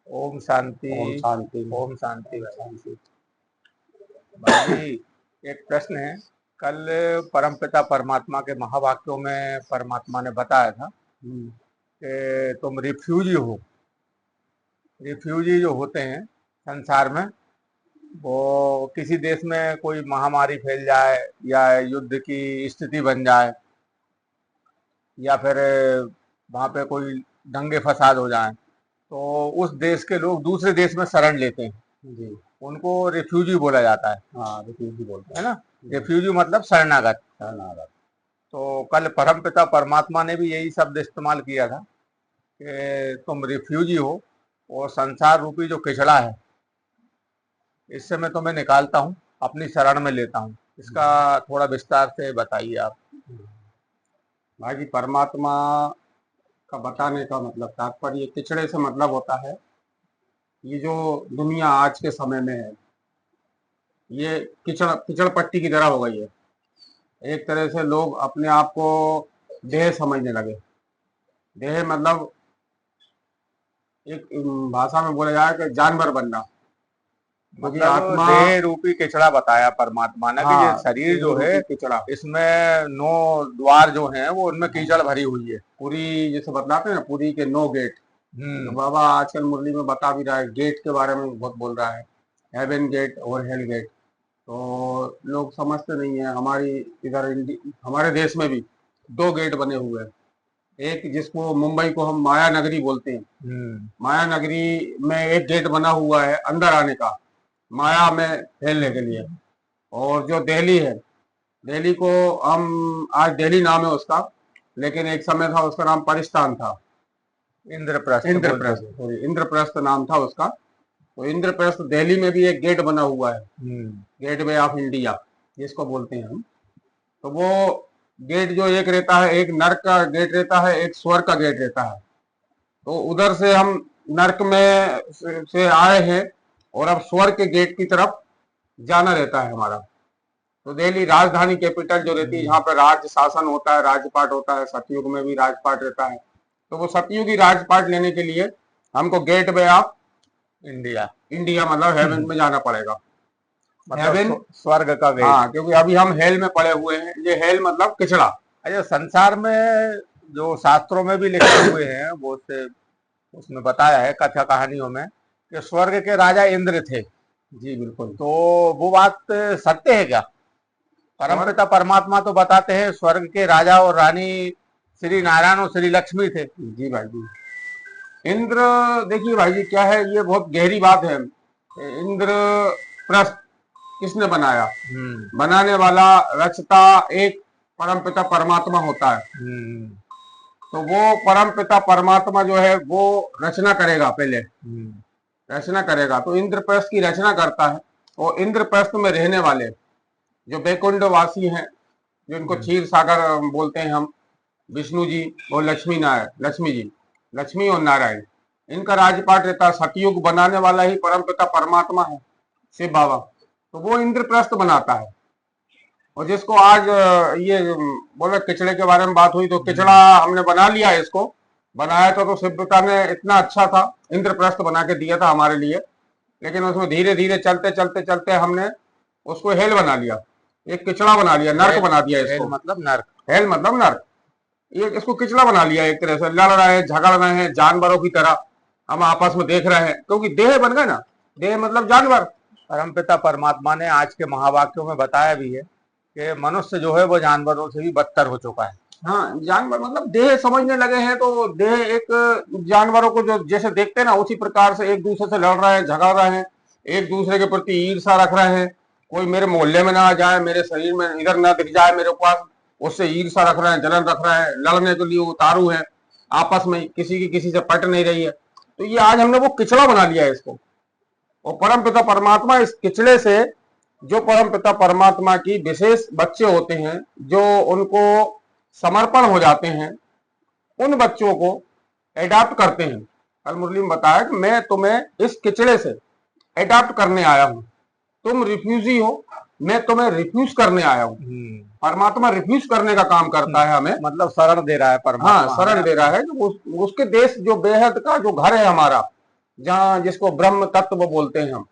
ओम शांति। ओम शांति। ओम शांति भाई। भाई एक प्रश्न है। कल परमपिता परमात्मा के महावाक्यों में परमात्मा ने बताया था कि तुम रिफ्यूजी हो। रिफ्यूजी जो होते हैं संसार में, वो किसी देश में कोई महामारी फैल जाए या युद्ध की स्थिति बन जाए या फिर वहाँ पे कोई दंगे फसाद हो जाए, तो उस देश के लोग दूसरे देश में शरण लेते हैं जी। उनको रिफ्यूजी बोला जाता है। हाँ, रिफ्यूजी बोलते है ना। रिफ्यूजी मतलब शरणागत। हैं। तो कल परमपिता परमात्मा ने भी यही शब्द इस्तेमाल किया था कि तुम रिफ्यूजी हो और संसार रूपी जो किचड़ा है इससे मैं तुम्हें निकालता हूँ, अपनी शरण में लेता हूँ। इसका थोड़ा विस्तार से बताइए आप। भाई जी, परमात्मा का बताने का मतलब तात्पर्य किचड़े से मतलब होता है ये जो दुनिया आज के समय में है, ये किचड़ किचड़ पट्टी की तरह हो गई है। एक तरह से लोग अपने आप को देह समझने लगे। देह मतलब एक भाषा में बोला जाए कि जानवर बनना। क्योंकि मतलब आत्मा, देह रूपी किचड़ा बताया परमात्मा ने कि ये हाँ, शरीर देह जो है रूपी किचड़ा इसमें 9 द्वार जो हैं वो उनमें कीचड़ भरी हुई है। पूरी, जैसे बतलाते हैं ना, पूरी के 9 गेट। तो हम्म। बाबा आजकल मुरली में बता भी रहा है, गेट के बारे में बहुत बोल रहा है, हेवन गेट और हेल गेट। तो लोग समझते नहीं है। इधर हमारे देश में भी 2 गेट बने हुए हैं। एक जिसको मुंबई को हम माया नगरी बोलते हैं, माया नगरी में एक गेट बना हुआ है अंदर आने का, माया में फैलने के लिए। और जो दिल्ली है, दिल्ली को हम आज दिल्ली नाम है उसका, लेकिन एक समय था उसका नाम पाकिस्तान था। इंद्रप्रस्थ बोलते इंद्रप्रस्थ, थे। सॉरी, इंद्रप्रस्थ नाम था उसका। तो इंद्रप्रस्थ दिल्ली में भी एक गेट बना हुआ है, गेट वे ऑफ इंडिया जिसको बोलते हैं हम। तो वो गेट जो एक रहता है, एक नर्क का गेट रहता है, एक स्वर्ग का गेट रहता है। तो उधर से हम नर्क में से आए हैं और अब स्वर्ग के गेट की तरफ जाना रहता है हमारा। तो दिल्ली राजधानी कैपिटल जो रहती है, जहाँ पर राज्य शासन होता है, राजपाट होता है, सतयुग में भी राजपाट रहता है। तो वो सतयुगी राजपाट लेने के लिए हमको gateway of India India मतलब हेवन में जाना पड़ेगा। मतलब हेवन, स्वर्ग का गेट। हाँ, क्योंकि अभी हम हेल में पड़े हुए हैं। ये हेल मतलब किचड़ा। अच्छा, संसार में जो शास्त्रों में भी लिखे हुए हैं वो से उसमें बताया है कथा कहानियों में कि स्वर्ग के राजा इंद्र थे। जी बिल्कुल। तो वो बात सत्य है क्या? स्वर्ग, परमपिता परमात्मा तो बताते हैं स्वर्ग के राजा और रानी श्री नारायण और श्री लक्ष्मी थे। जी भाई जी। इंद्र, देखिए भाई जी, क्या है, ये बहुत गहरी बात है। इंद्र प्रस्थ किसने बनाया? बनाने वाला, रचता एक परमपिता परमात्मा होता है। तो वो परमपिता परमात्मा जो है वो रचना करेगा पहले, रचना करेगा। तो इंद्रप्रस्थ की रचना करता है। और इंद्रप्रस्थ में रहने वाले जो बैकुंठ वासी हैं, जो इनको क्षीर सागर बोलते हैं हम, विष्णु जी और लक्ष्मी जी, लक्ष्मी और नारायण, इनका राजपाट रहता है। सतयुग बनाने वाला ही परमपिता परमात्मा है, शिव बाबा। तो वो इंद्रप्रस्थ बनाता है। और जिसको आज ये बोले किचड़े के बारे में बात हुई, तो किचड़ा हमने बना लिया है इसको। बनाया तो शिवपिता ने इतना अच्छा था, इंद्रप्रस्थ बना के दिया था हमारे लिए। लेकिन उसमें धीरे धीरे चलते चलते चलते हमने उसको हेल बना लिया, एक किचड़ा बना लिया, नर्क बना दिया इसको। मतलब नर्क। हेल मतलब नर्क। ये इसको किचड़ा बना लिया, एक तरह से लड़ रहे हैं, झगड़ रहे हैं जानवरों की तरह। हम आपस में देख रहे हैं, क्योंकि देह बन गए ना, देह मतलब जानवर। परमपिता परमात्मा ने आज के महावाक्यों में बताया भी है कि मनुष्य जो है वो जानवरों से भी बदतर हो चुका है। हाँ, जानवर मतलब देह समझने लगे हैं। तो देह एक जानवरों को जो जैसे देखते हैं ना, उसी प्रकार से एक दूसरे से लड़ रहे हैं, झगड़ रहे हैं, एक दूसरे के प्रति ईर्षा रख रहे हैं। कोई मेरे मोहल्ले में ना आ जाए, मेरे शरीर में इधर ना दिख जाए मेरे पास, उससे ईर्षा रख रहे हैं, जलन रख रहे हैं, लड़ने के लिए उतारू है। आपस में किसी की किसी से पट नहीं रही है। तो ये आज हमने वो किचड़ा बना लिया है इसको। और परम पिता परमात्मा इस किचड़े से, जो परम पिता परमात्मा की विशेष बच्चे होते हैं, जो उनको समर्पण हो जाते हैं, उन बच्चों को एडाप्ट करते हैं। कल मुरली में बताया कि मैं तुम्हें इस किचड़े से एडाप्ट करने आया हूं। तुम रिफ्यूजी हो, मैं तुम्हें रिफ्यूज करने आया हूं। परमात्मा रिफ्यूज करने का काम करता है हमें, मतलब शरण दे रहा है परमात्मा। हाँ, शरण दे रहा है। उसके देश जो बेहद का जो घर है हमारा, जहाँ जिसको ब्रह्म तत्व बोलते हैं हम,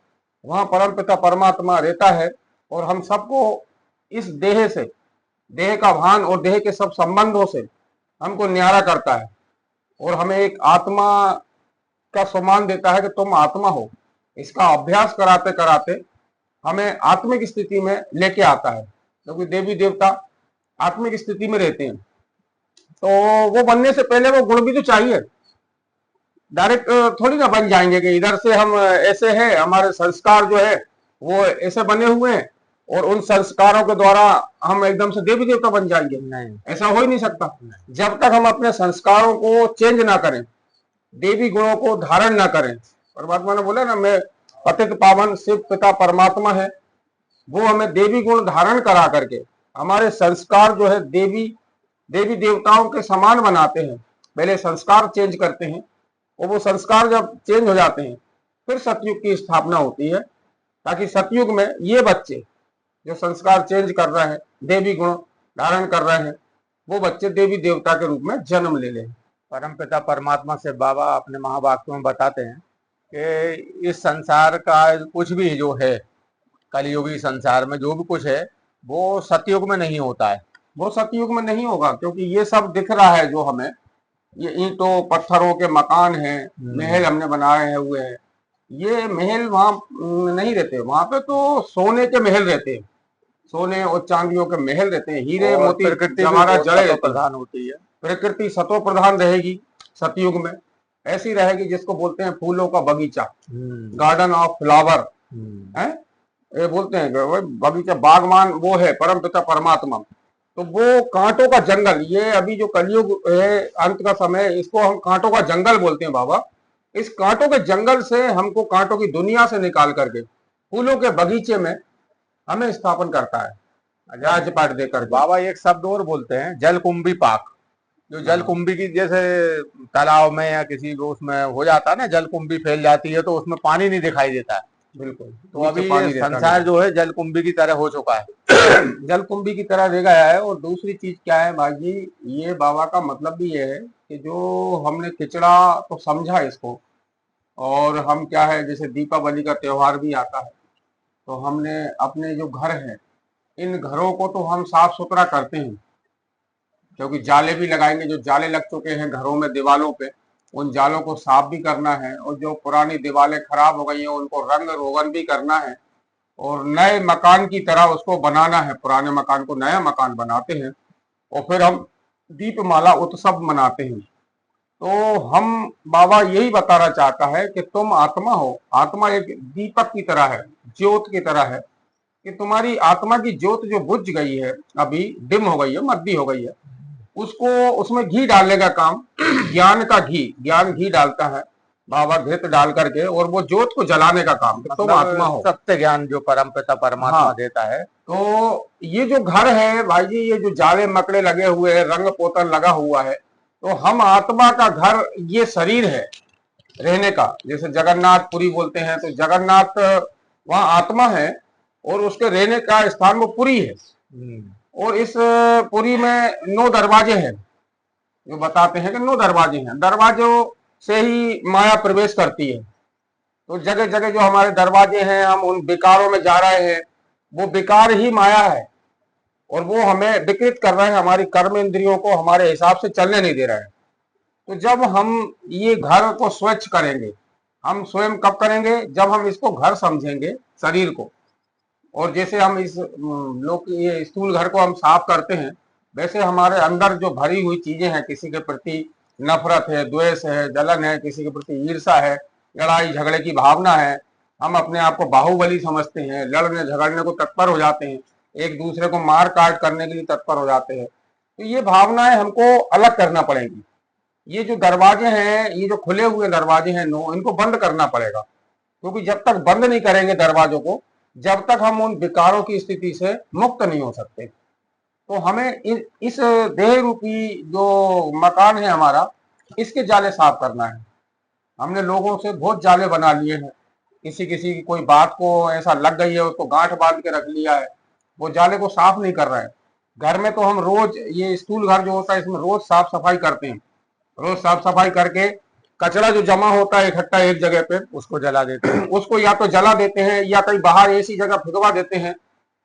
वहाँ परमपिता परमात्मा रहता है। और हम सबको इस देह से, देह का भान और देह के सब संबंधों से हमको न्यारा करता है और हमें एक आत्मा का सम्मान देता है कि तुम आत्मा हो। इसका अभ्यास कराते कराते हमें आत्मिक स्थिति में लेके आता है, क्योंकि देवी देवता आत्मिक स्थिति में रहते हैं। तो वो बनने से पहले वो गुण भी तो चाहिए। डायरेक्ट थोड़ी ना बन जाएंगे कि इधर से हम ऐसे हैं, हमारे संस्कार जो है वो ऐसे बने हुए हैं और उन संस्कारों के द्वारा हम एकदम से देवी देवता बन जाएंगे। नहीं, ऐसा हो ही नहीं सकता। जब तक हम अपने संस्कारों को चेंज ना करें, देवी गुणों को धारण ना करें। परमात्मा ने बोला ना, मैं पतित पावन शिव पिता परमात्मा है। वो हमें देवी गुण धारण करा करके हमारे संस्कार जो है देवी देवताओं के समान बनाते हैं। पहले संस्कार चेंज करते हैं और वो संस्कार जब चेंज हो जाते हैं फिर सतयुग की स्थापना होती है, ताकि सतयुग में ये बच्चे जो संस्कार चेंज कर रहे हैं, देवी गुण धारण कर रहे हैं, वो बच्चे देवी देवता के रूप में जन्म ले लें। परमपिता परमात्मा से बाबा अपने महावाक्यों में बताते हैं कि इस संसार का कुछ भी जो है, कलयुगी संसार में जो भी कुछ है वो सतयुग में नहीं होता है। वो सतयुग में नहीं होगा, क्योंकि ये सब दिख रहा है जो हमें, ये ईंटों पत्थरों के मकान हैं, महल हमने बनाए हुए हैं, ये महल वहां नहीं रहते। वहां पे तो सोने के महल रहते हैं, सोने और चांदियों के महल रहते हैं, हीरे मोती प्रकृति जवाहरात जड़े प्रधान होती है। प्रकृति सतो प्रधान रहेगी सतयुग में, ऐसी रहेगी जिसको बोलते हैं फूलों का बगीचा, गार्डन ऑफ फ्लावर है, ये बोलते हैं वो बगीचा, बागवान वो है परमपिता परमात्मा। तो वो कांटों का जंगल, ये अभी जो कलयुग है अंत का समय, इसको हम कांटों का जंगल बोलते हैं बाबा। इस कांटों के जंगल से हमको कांटों की दुनिया से निकाल करके फूलों के बगीचे में हमें स्थापन करता है, राजपाट देकर। बाबा एक शब्द और बोलते हैं, जलकुंभी पाक। जो जलकुंभी की जैसे तालाब में या किसी उसमें हो जाता है ना, जलकुंभी फैल जाती है तो उसमें पानी नहीं दिखाई देता है। बिल्कुल, तो अभी ये संसार जो है जलकुंभी की तरह हो चुका है। जलकुंभी की तरह रह गया है। और दूसरी चीज क्या है भाई जी, ये बाबा का मतलब भी ये है कि जो हमने खिचड़ा तो समझा इसको, और हम क्या है, जैसे दीपावली का त्योहार भी आता है तो हमने अपने जो घर हैं इन घरों को तो हम साफ सुथरा करते हैं, क्योंकि जाले भी लगाएंगे। जो जाले लग चुके हैं घरों में दीवालों पे, उन जालों को साफ भी करना है, और जो पुरानी दीवारें खराब हो गई हैं उनको रंग रोगन भी करना है, और नए मकान की तरह उसको बनाना है। पुराने मकान को नया मकान बनाते हैं और फिर हम दीपमाला उत्सव मनाते हैं। तो हम बाबा यही बताना चाहता है कि तुम आत्मा हो। आत्मा एक दीपक की तरह है, ज्योत की तरह है, कि तुम्हारी आत्मा की ज्योत जो बुझ गई है, अभी डिम हो गई है, मद्दी हो गई है, उसको उसमें घी डालने का काम, ज्ञान का घी, ज्ञान घी डालता है बाबा, घृत डाल करके, और वो ज्योत को जलाने का काम, कि तुम आत्मा हो। सत्य ज्ञान जो परमपिता परमात्मा देता है। तो ये जो घर है भाई जी, ये जो जाले मकड़े लगे हुए हैं, रंग पोतन लगा हुआ है, तो हम आत्मा का घर ये शरीर है रहने का। जैसे जगन्नाथपुरी बोलते हैं, तो जगन्नाथ वहां आत्मा है और उसके रहने का स्थान वो पुरी है। और इस पुरी में 9 दरवाजे हैं, जो बताते हैं कि 9 दरवाजे हैं। दरवाजों से ही माया प्रवेश करती है। तो जगह जगह जो हमारे दरवाजे हैं, हम उन विकारों में जा रहे हैं, वो विकार ही माया है, और वो हमें विकृत कर रहे हैं, हमारी कर्म इंद्रियों को हमारे हिसाब से चलने नहीं दे रहे हैं। तो जब हम ये घर को स्वच्छ करेंगे, हम स्वयं कब करेंगे, जब हम इसको घर समझेंगे, शरीर को। और जैसे हम इस लोग ये स्थूल घर को हम साफ करते हैं, वैसे हमारे अंदर जो भरी हुई चीजें हैं, किसी के प्रति नफरत है, द्वेष है, जलन है, किसी के प्रति ईर्षा है, लड़ाई झगड़े की भावना है, हम अपने आप को बाहुबली समझते हैं, लड़ने झगड़ने को तत्पर हो जाते हैं, एक दूसरे को मार काट करने के लिए तत्पर हो जाते हैं। तो ये भावनाएं हमको अलग करना पड़ेगी। ये जो दरवाजे हैं, ये जो खुले हुए दरवाजे हैं 9, इनको बंद करना पड़ेगा, क्योंकि जब तक बंद नहीं करेंगे दरवाजों को, जब तक हम उन विकारों की स्थिति से मुक्त नहीं हो सकते। तो हमें इस देह रूपी जो मकान है हमारा, इसके जाले साफ करना है। हमने लोगों से बहुत जाले बना लिए हैं, किसी किसी की कोई बात को ऐसा लग गई है, उसको गांठ बांध के रख लिया है, वो जाले को साफ नहीं कर रहे हैं। घर में तो हम रोज, ये स्थूल घर जो होता है इसमें रोज साफ सफाई करते हैं, रोज साफ सफाई करके कचरा जो जमा होता है इकट्ठा एक जगह पे, उसको जला देते हैं। उसको या तो जला देते हैं या कहीं बाहर ऐसी जगह फेंकवा देते हैं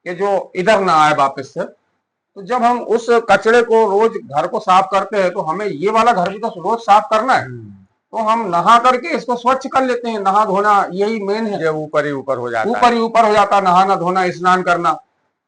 कि जो इधर ना आए वापस से। तो जब हम उस कचरे को रोज घर को साफ करते हैं तो हमें ये वाला घर भी तो रोज साफ करना है। तो हम नहा करके इसको स्वच्छ कर लेते हैं, नहा धोना यही मेन है। ये ऊपर ही ऊपर हो जाता है। ऊपर ही ऊपर हो जाता है, नहाना धोना स्नान करना।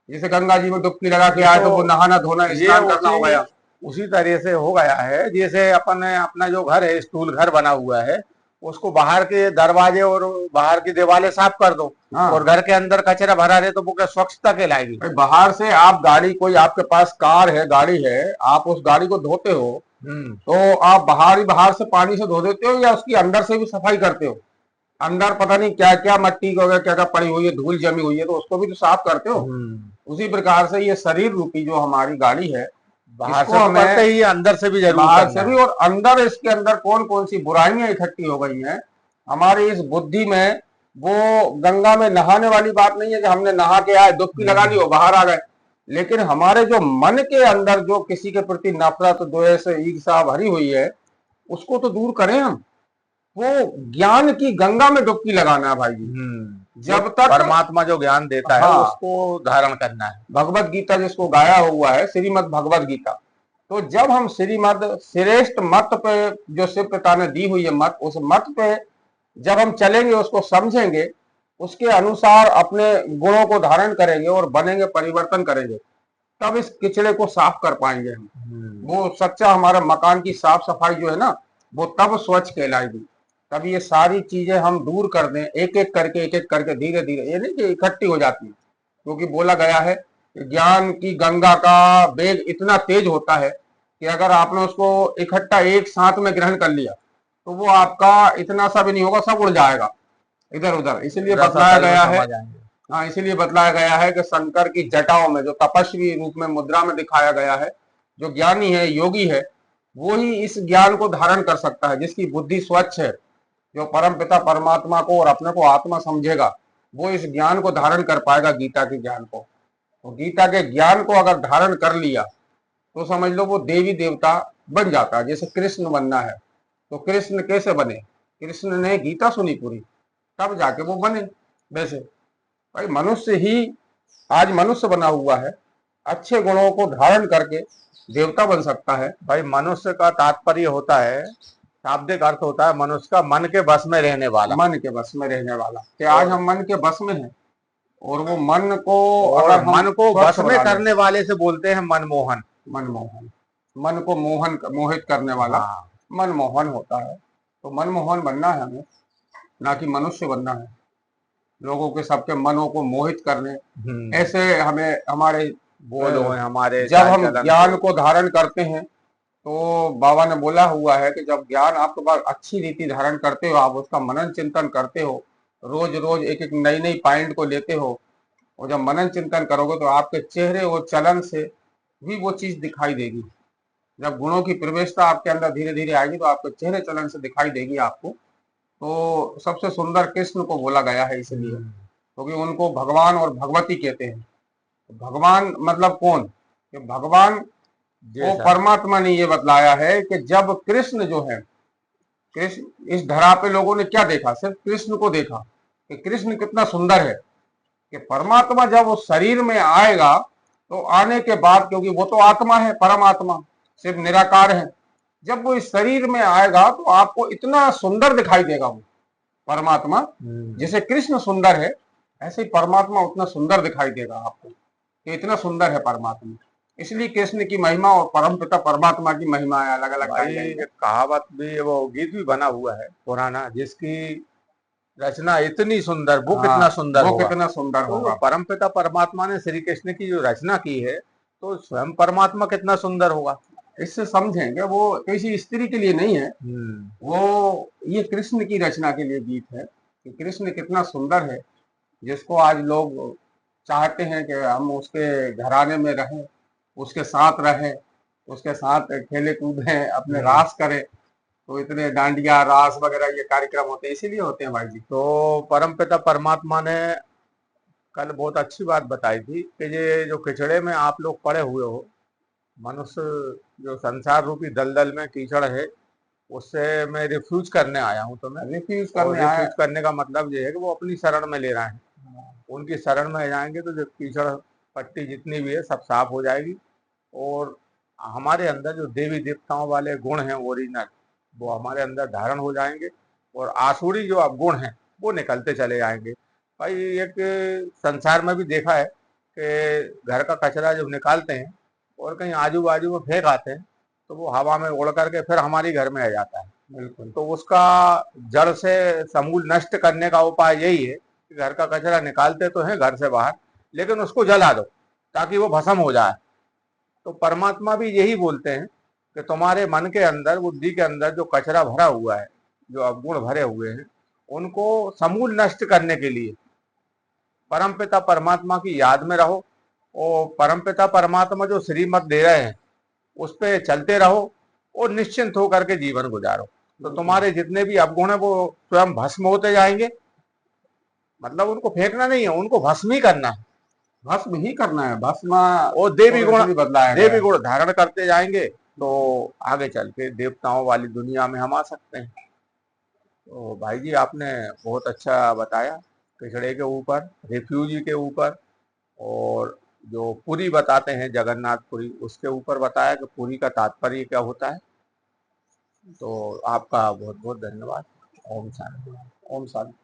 जैसे गंगा जी में डुबकी लगा के आए तो वो नहाना धोना स्नान करना हो गया। उसी तरह से हो गया है। जैसे अपन अपना जो घर है, स्टूल घर बना हुआ है, उसको बाहर के दरवाजे और बाहर की दीवारें साफ कर दो। हाँ। और घर के अंदर कचरा भरा रहे तो वो क्या स्वच्छता कहलाएगी? बाहर से आप गाड़ी, कोई आपके पास कार है, गाड़ी है, आप उस गाड़ी को धोते हो तो आप बाहर से पानी से धो देते हो या उसकी अंदर से भी सफाई करते हो? अंदर पता नहीं क्या क्या मट्टी वगैरह क्या क्या पड़ी हुई है, धूल जमी हुई है, तो उसको भी तो साफ करते हो। उसी प्रकार से ये शरीर रूपी जो हमारी गाड़ी है, बाहर से करते ही अंदर से भी जरूर, बाहर से भी। और अंदर, इसके अंदर कौन कौन सी बुराइयां इकट्ठी हो गई हैं हमारी इस बुद्धि में। वो गंगा में नहाने वाली बात नहीं है कि हमने नहा के आए, डुबकी लगा ली और बाहर आ गए। लेकिन हमारे जो मन के अंदर जो किसी के प्रति नफरत, द्वेष, ईर्ष्या भरी हुई है, उसको तो दूर करें हम। वो ज्ञान की गंगा में डुबकी लगाना है भाई जी। जब तक परमात्मा जो ज्ञान देता है उसको धारण करना है। भगवत गीता जिसको गाया हुआ है, श्रीमद् भगवत गीता। तो जब हम श्रीमद् श्रेष्ठ मत पे, जो शिव पिता ने दी हुई है मत, उस मत पे जब हम चलेंगे, उसको समझेंगे, उसके अनुसार अपने गुणों को धारण करेंगे और बनेंगे, परिवर्तन करेंगे, तब इस किचड़े को साफ कर पाएंगे हम। वो सच्चा हमारा मकान की साफ सफाई जो है ना, वो तब स्वच्छ कहलाएगी। तब ये सारी चीजें हम दूर कर दें, एक एक करके धीरे धीरे। ये नहीं कि इकट्ठी हो जाती है, क्योंकि बोला गया है कि ज्ञान की गंगा का वेग इतना तेज होता है कि अगर आपने उसको इकट्ठा एक साथ में ग्रहण कर लिया तो वो आपका इतना सा भी नहीं होगा, सब उड़ जाएगा इधर उधर। इसलिए बतलाया गया है, हाँ, इसीलिए बतलाया गया है कि शंकर की जटाओं में, जो तपस्वी रूप में मुद्रा में दिखाया गया है, जो ज्ञानी है, योगी है, वो ही इस ज्ञान को धारण कर सकता है। जिसकी बुद्धि स्वच्छ है, जो परम पिता परमात्मा को और अपने को आत्मा समझेगा, वो इस ज्ञान को धारण कर पाएगा, गीता के ज्ञान को। तो गीता के ज्ञान को अगर धारण कर लिया तो समझ लो वो देवी देवता बन जाता है। जैसे कृष्ण बनना है तो कृष्ण कैसे बने? कृष्ण ने गीता सुनी पूरी, तब जाके वो बने। वैसे भाई मनुष्य ही आज मनुष्य बना हुआ है, अच्छे गुणों को धारण करके देवता बन सकता है। भाई मनुष्य का तात्पर्य होता है, शाब्दिक अर्थ होता है मनुष्य का मन के बस में रहने वाला। मन के बस में रहने वाला। कि आज हम मन के बस में हैं और वो मन को, और अगर मन को बस में करने वाले से बोलते हैं मनमोहन। मनमोहन, मन को मोहित करने वाला मनमोहन होता है। तो मनमोहन बनना है हमें, ना कि मनुष्य बनना है। लोगों के सबके मनों को मोहित करने, ऐसे हमें हमारे बोलो हमारे। जब हम ज्ञान को धारण करते हैं तो बाबा ने बोला हुआ है कि जब ज्ञान आपके पास अच्छी रीति धारण करते हो, आप उसका मनन चिंतन करते हो, रोज रोज एक एक नई नई पॉइंट को लेते हो, और जब मनन चिंतन करोगे तो आपके चेहरे और चलन से भी वो चीज दिखाई देगी। जब गुणों की प्रवेशता आपके अंदर धीरे धीरे आएगी तो आपके चेहरे चलन से दिखाई देगी आपको। तो सबसे सुंदर कृष्ण को बोला गया है इसलिए, क्योंकि उनको भगवान और भगवती कहते हैं। भगवान मतलब कौन? कि भगवान वो परमात्मा ने ये बतलाया है कि जब कृष्ण जो है, कृष्ण इस धरा पे लोगों ने क्या देखा? सिर्फ कृष्ण को देखा कि कृष्ण कितना सुंदर है। कि परमात्मा जब वो शरीर में आएगा तो आने के बाद, क्योंकि वो तो आत्मा है, परमात्मा सिर्फ निराकार है, जब वो इस शरीर में आएगा तो आपको इतना सुंदर दिखाई देगा वो परमात्मा। जैसे कृष्ण सुंदर है, ऐसे ही परमात्मा उतना सुंदर दिखाई देगा आपको, कि इतना सुंदर है परमात्मा। इसलिए कृष्ण की महिमा और परम पिता परमात्मा की महिमा है अलग अलग। कहावत भी, वो गीत भी बना हुआ है पुराना, जिसकी रचना इतनी सुंदर, वो कितना सुंदर, वो कितना सुंदर होगा। तो परम पिता परमात्मा ने श्री कृष्ण की जो रचना की है, तो स्वयं परमात्मा कितना सुंदर होगा। इससे समझेंगे वो किसी स्त्री के लिए नहीं है, वो ये कृष्ण की रचना के लिए गीत है कि कृष्ण कितना सुंदर है, जिसको आज लोग चाहते हैं कि हम उसके घराने में रहें, उसके साथ रहें, उसके साथ खेले कूदें, अपने रास करें। तो इतने डांडिया रास वगैरह ये कार्यक्रम होते हैं, इसीलिए होते हैं भाई जी। तो परमपिता परमात्मा ने कल बहुत अच्छी बात बताई थी कि ये जो किचड़े में आप लोग पड़े हुए हो, मनुष्य जो संसार रूपी दलदल में कीचड़ है, उससे मैं रिफ्यूज करने आया हूँ तुम्हें। रिफ्यूज और करने आया। रिफ्यूज करने का मतलब ये है कि वो अपनी शरण में ले रहे हैं। उनकी शरण में जाएंगे तो जो कीचड़ पट्टी जितनी भी है सब साफ हो जाएगी, और हमारे अंदर जो देवी देवताओं वाले गुण हैं ओरिजिनल, वो हमारे अंदर धारण हो जाएंगे, और आसुरी जो अवगुण हैं वो निकलते चले जाएंगे। भाई एक संसार में भी देखा है कि घर का कचरा जब निकालते हैं और कहीं आजू बाजू में फेंक आते हैं तो वो हवा में उड़ करके फिर हमारी घर में आ जाता है। बिल्कुल। तो उसका जड़ से समूल नष्ट करने का उपाय यही है कि घर का कचरा निकालते तो हैं घर से बाहर, लेकिन उसको जला दो ताकि वो भस्म हो जाए। तो परमात्मा भी यही बोलते हैं कि तुम्हारे मन के अंदर, बुद्धि के अंदर जो कचरा भरा हुआ है, जो अवगुण भरे हुए हैं, उनको समूल नष्ट करने के लिए परमपिता परमात्मा की याद में रहो, और परमपिता परमात्मा जो श्रीमत दे रहे हैं उस पे चलते रहो, और निश्चिंत होकर के जीवन गुजारो। तो तुम्हारे जितने भी अवगुण है वो स्वयं भस्म होते जाएंगे। मतलब उनको फेंकना नहीं है, उनको भस्म ही करना है। भस्म ही करना है, भस्म और देवी बदलाया गुण धारण करते जाएंगे तो आगे चल के देवताओं वाली दुनिया में हम आ सकते हैं। तो भाई जी आपने बहुत अच्छा बताया पिछड़े के ऊपर, रिफ्यूजी के ऊपर, और जो पुरी बताते हैं जगन्नाथपुरी उसके ऊपर बताया कि पुरी का तात्पर्य क्या होता है। तो आपका बहुत बहुत धन्यवाद। ओम शांति। ओम शांति।